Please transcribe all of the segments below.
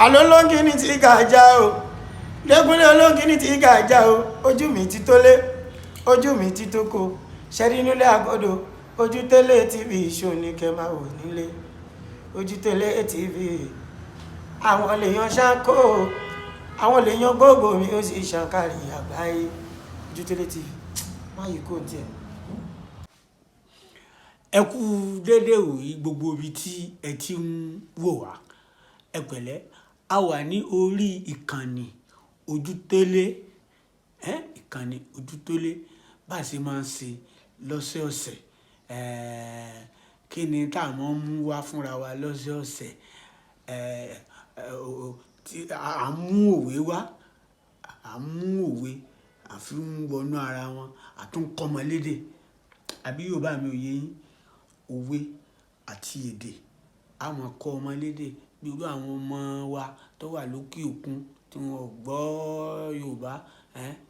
àlọ́ lóńgì ní ti gàjà o lẹ́gúnlé olóńgì ní ti gàjà o ojú mi ti tó lé ojú mi ti tó ko ṣẹ́rí nílé àgọ́dọ̀ ojú tẹ́lẹ̀ tv ṣó ní kẹ́ máa wò nílé ojú tẹ́lẹ̀ tv àwọn lèèyàn ṣáńkó àwọn lèèyàn gbogbo mi ó sì ṣàǹkàrí àgbáyé ojú tẹ́lẹ̀ tv má yìí kò tiẹ̀. ẹ kú déédéé wòyí gbogbo ibi tí ẹ ti ń wò wá ẹ pẹ̀lẹ́ a wà ní orí ìkànnì ojútélé ìkànnì ojútélé bá a ṣe máa ń ṣe lọ́sẹ̀ọ̀sẹ̀ kí ni tá a máa ń mú wá fúnra wa lọ́sẹ̀ọ̀sẹ̀ à ń mú òwe wá à ń mú òwe àfi ń wọnú ara wọn àtúnkọ́mọlédè àbí Yorùbá mi ò yé yín òwe àti èdè àwọn kọ́ ọmọlédè bí irú àwọn ọmọ wa tó wà lókè òkun tí wọn gbọ́ Yorùbá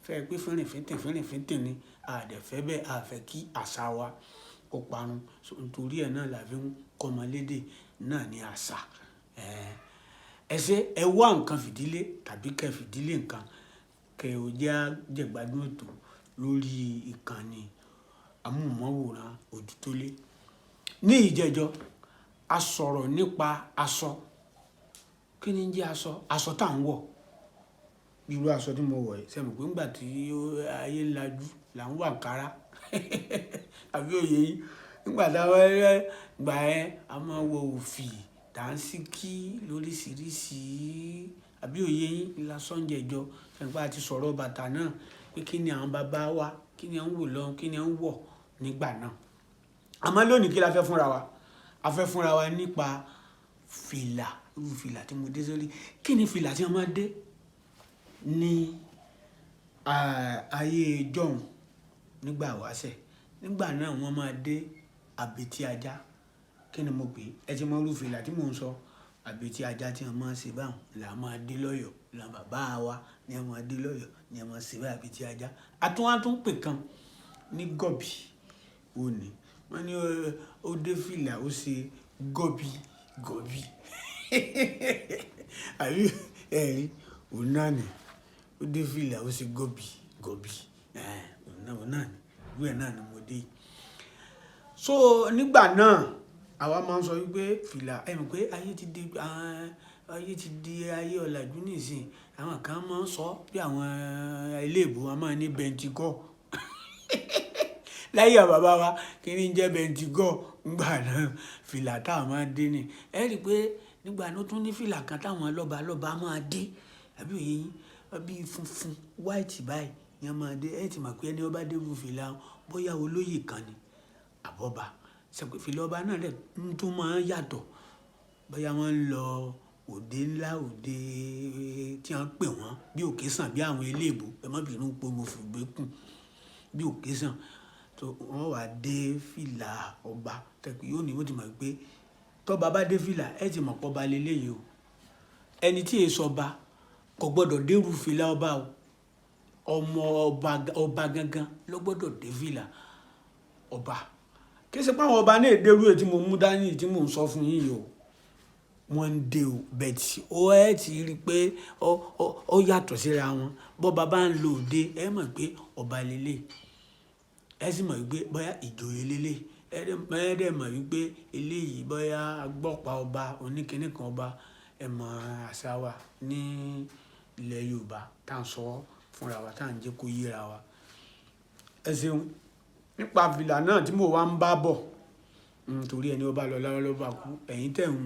fẹ́ pé fínrìnfínntìn ni àdẹ̀fẹ́ bẹ́ẹ̀ àfẹ́ kí àṣà wa kó parun nítorí ẹ̀ náà la fi ń kọ́ ọmọlédè náà ní àṣà ẹ wá nǹkan fìdílé tàbí kẹ́ fìdílé nǹkan kẹ́ ò jẹ́ jẹ̀gbádùn ètò lórí ìkànnì amóhùnmáwòrán ojútólé. Ní ìjẹjọ a sọ̀rọ̀ nípa aṣọ. Kí ni ń jẹ́ aṣọ tá à ń wọ̀ irú aṣọ tí mo wọ̀ yìí sẹ́mi pé ńgbà tí ayé ń lajú là ń wà kára àbí òye yìí nígbà táwọn gbà ẹ́ a máa wọ òfì dànsíkí lóríṣiríṣi àbí òye yìí lásánjẹjọ sẹ́ńpá ti sọ̀rọ̀ bàtà náà pé kí ni àwọn bàbá wa kí ni à ń wò lọ kí ni à ń wọ̀ nígbà náà àmọ́ lónìí kí la fẹ́ fúnra wa a fẹ́ fúnra wa nípa fìlà irú fìlà tí mo dé sórí kí ni fìlà tí wọ́n máa dé ní ayé jọ̀hún nígbà wáṣẹ̀ nígbà náà wọ́n máa dé àbètí ajá kí ni mo pè é ẹ ti mọ irú fìlà tí mò ń sọ àbètí ajá tí wọ́n máa ń ṣe báwọn là máa dé lọ́yọ̀ọ́ là bàbá wa ni wọ́n máa dé lọ́yọ̀ọ́ ni wọ́n máa ṣe bá àbètí ajá àtúntún pè kan ní gọ̀bì òní wọ́n ní ó dé fìlà ó ṣe gọ̀bì àbí ẹ̀rí òun náà ni ó dé fìlà ó ṣe gọ̀bì òun náà ni ìwé náà ni mo dé. So nígbà náà àwa máa ń sọ wípé fìlà mọ̀ pé ayé ti di ayé ọ̀làjú nísìn àwọn kan máa ń sọ bí àwọn iléèbó wọn máa ní bẹntigọ́ láyé bàbá wa kí ni jẹ́ bẹntigọ́ nígbà náà fìlà táwọn máa dé ni ẹ rí i pé nígbà náà tún ní fìlà kan táwọn lọ́ba máa dé àbí òye yín bí funfun white báyìí ni wọ́n máa dé ẹ ti mọ̀ pé ẹni ọba dé bu fìlà bóyá olóyè kan ni àbọ̀bà sẹ́pẹ̀ fìlà ọba náà rẹ̀ tún máa ń yàtọ̀ bóyá wọ́n ń lọ òde ńlá òde tí wọ́n pè wọ́n bí òkè sàn bí àwọn eléèbó ẹ má bínú pé mo fi gbé kùn bí òkè sàn tó wọ́n wá dé fìlà ọba tẹ̀pẹ́ yóò ní wọ́n ti mọ̀ pé tọ́ba bá dé fìlà ẹ ti mọ̀ pọ́ba lélẹ́yìí o ẹni tí èso ọba kò gbọ́dọ̀ dérú fìlà ọba o ọmọ ọba gangan ló gbọ́dọ̀ dé fìlà ọba kí ṣe pé àwọn ọba náà dérú èyí tí mo mú dání tí mò ń sọ fún yín o wọ́n ń dé o bẹ́ẹ̀tì ó ẹ ti rí i pé ó yàtọ̀ síra wọn bọ́ba bá ń lo òde ẹ mọ̀ pé ọba lélẹ̀ ẹ sì mọ̀ wípé bóyá ìjòyè lélẹ̀ ẹ dẹ̀ mọ̀ wípé eléyìí bóyá agbọ́pa ọba oníkíní kan ọba ẹ mọ̀ àṣà wa ní ilẹ̀ Yorùbá tá à ń sọ fúnra wa tá à ń jẹ́ kó yéra wa ẹ ṣeun nípa fìlà náà tí mo wá ń bá bọ̀ nítorí ẹni ọba lọ lára ló bá kú ẹ̀yin tẹ̀ ń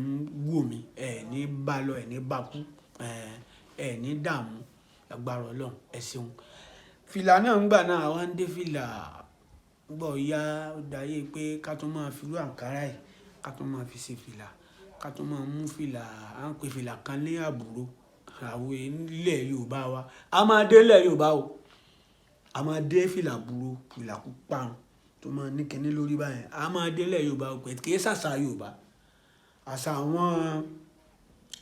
wò mí ẹ̀ ní bá lọ ẹ̀ ní bá kú ẹ̀ ní dààmú agbára Ọlọ́run ẹ ṣeun fìlà náà ń gbà náà wá ń dé fìlà gbọ́ ya ó dayé pé ká tún máa fi rú àǹkárá yìí ká tún máa fi ṣe fìlà ká tún máa mú fìlà à ń pè fìlà kan ní àbúrò àwọn ilẹ̀ Yorùbá wa a máa dé ilẹ̀ Yorùbá o a máa dé fìlà àbúrò fìlà pupa tó máa ní kinní lórí báyìí a máa dé ilẹ̀ Yorùbá o pé kì í ṣàṣà Yorùbá àṣà àwọn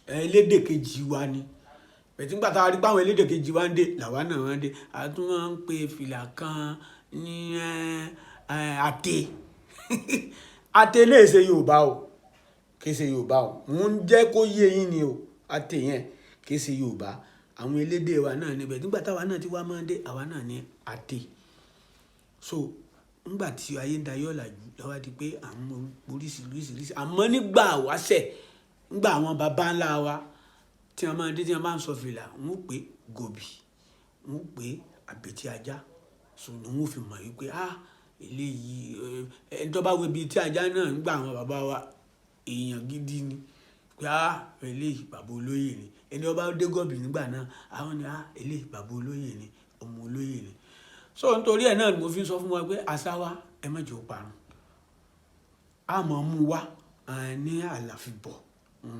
elédè kejì wa ni bẹ̀tí nígbà tá a rí pé àwọn elédè kejì wa ń dé làwa náà wọ́n dé a tún máa ń pe fìlà kan ní àtẹ lè ṣe Yorùbá o kì í ṣe Yorùbá o mò ń jẹ́ kó yé yín ni o àtẹ yẹn kì í ṣe Yorùbá, àwọn elédè wa náà níbẹ̀. Nígbà táwa náà ti wá máa dé, àwa náà ní àtẹ. So nígbà tí ayé ń dayọ̀ làjú lọ́wọ́ di pé àwọn oríṣiríṣi, àmọ́ nígbà wáṣẹ̀, nígbà àwọn baba ńlá wa tí wọ́n máa dé, tí wọ́n máa ń sọ fìlà, wọ́n pè gòbì, wọ́n pè àbètí ajá. So ni wọ́n fi mọ̀ wípé eléyìí ẹni tó bá wo ibi tí ajá náà ń gbà àwọn bàbá wa, èèyàn gidi ni, pé eléyìí bàbá olóyè ni. Ẹni tó bá dé gòbì nígbà náà, àwọn ni eléyìí bàbá olóyè ni, ọmọ olóyè ni. So nítorí ẹ̀ náà ni mo fi ń sọ fún wa pé àṣà wa ẹ má jẹ́ ó parun. A mọ̀ mú wa ní àlàfíbọ̀,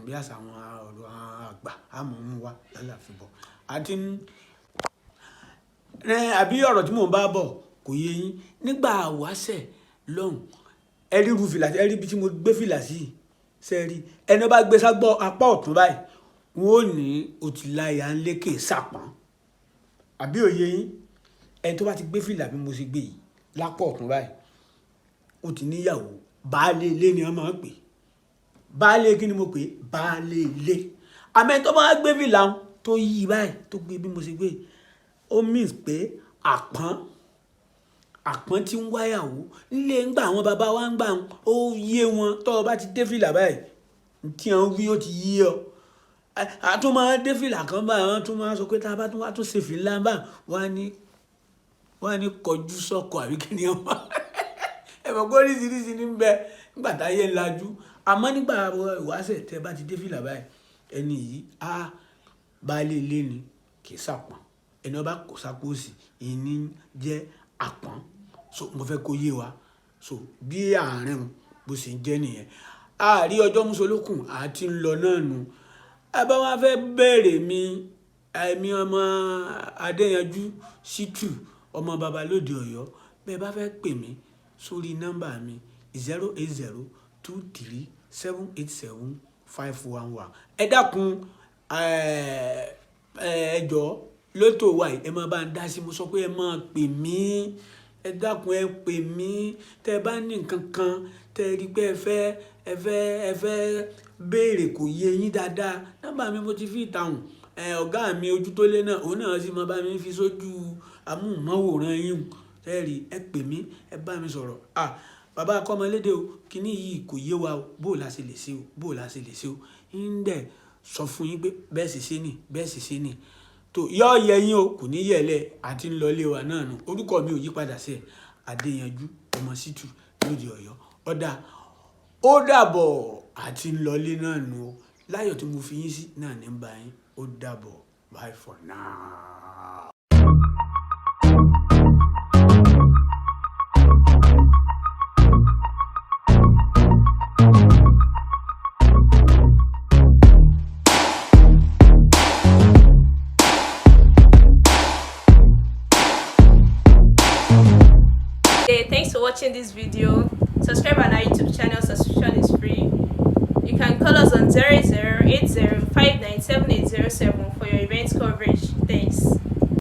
bí àṣà àwọn ọ̀rọ̀ àgbà, a mọ̀ mú wa lálàfíbọ̀. Àti àbí ọ̀rọ̀ tí mò ń bá bọ̀ kò yé yín. Nígbà wáṣẹ̀ lọ́hùn, ẹ rí irú fìlà, ẹ rí ibi tí mo gbé fìlà sí, ṣe rí. Ẹni bá gbé ságbọ́ apá ọ̀tún báyìí, wọn ò ní òtìláyà ń lékè sàpọ̀n. Àbí òye yín? Ẹni tó bá ti gbé fìlà bí mo ṣe gbé yìí lápá ọ̀tún báyìí, ó ti níyàwó, baálé ilé ni wọ́n máa ń pè. Baálé kí ni mo pè? Baálé ilé. Àmọ́ ẹni tó bá gbé fìlà tó yí báyìí, tó gbé bí mo ṣe gbé, ó means pé àpọ́n tí ń wáyàwó nílé ńgbà àwọn bàbá wa ń gbà ó yé wọn. Tó o bá ti dé fìlà báyìí, tí wọ́n wí ó ti yí ọ. Àtún máa dé fìlà kan báyìí, wọ́n tún máa sọ pé tá a bá tún wá tún ṣe fìlà báyìí, wọ́n á ní kọjú sọ́kọ àbí kí ni wọ́n. Ẹ̀fọ́ kó oríṣiríṣi ní bẹ nígbà táyé ń lajú. Àmọ́ nígbà ìwáṣẹ̀ tẹ́ bá ti dé fìlà báyìí, ẹni yìí baálé ilé ni, kì í sàpọ̀n. Ẹni ọba kò sápò sí, ìní jẹ́ àpọ́n. So mo fẹ́ kó yé wa. So bí àárín bó ṣe jẹ́ nìyẹn. Àárí ọjọ́ mùsùlùkùn àti ń lọ náà nù. Ẹ bá wá fẹ́ bẹ̀rẹ̀ mi ọmọ Adéyanjú Ṣítù, ọmọ Babalóde Ọ̀yọ́. Bẹ́ẹ̀ bá fẹ́ pè mí sórí nọ́mbà mi 08023787511. Ẹ dákun, ẹ jọ̀ọ́ lótò wa yìí, ẹ máa bá ń dá sí. Mo sọ pé ẹ máa pè mí, ẹ dákun ẹ pè mí. Tẹ́ bá ní nǹkan kan tẹ́ rí pé ẹ fẹ́ béèrè kò yé yín dáadáa, nọ́mbà mi mo ti fi ìtàhùn. Ọ̀gá mi ojú tó lé náà, òun náà sì máa bá mi fi sójú amóhùnmáwòrán yín. Ẹ rí, ẹ pè mí, ẹ bá mi sọ̀rọ̀. Bàbá Akomolede o, kíní yìí kò yé wa o, bó la ṣe lè ṣe o, bó la ṣe lè ṣe o. ń dẹ̀ sọ fún yín pé bẹ́ẹ̀ sì ṣe nì, bẹ́ẹ̀ sì ṣe nì. tó yọ yẹ yín o, kò ní yẹ̀lẹ̀, àti ń lọ ilé wa náà nù. Orúkọ mi ò yí padà sí Adéyanjú ọmọ Ṣítù lóde Ọ̀yọ́. Ó dàbọ̀, àti ń lọ ilé náà nù o. Láyọ̀ tí mo fi yín sí náà ní bá yín. Ó dàbọ̀. Bye for now. Thanks for watching this video. Subscribe on our YouTube channel. Subscription is free. You can call us on 0080597807 for your event coverage. Thanks.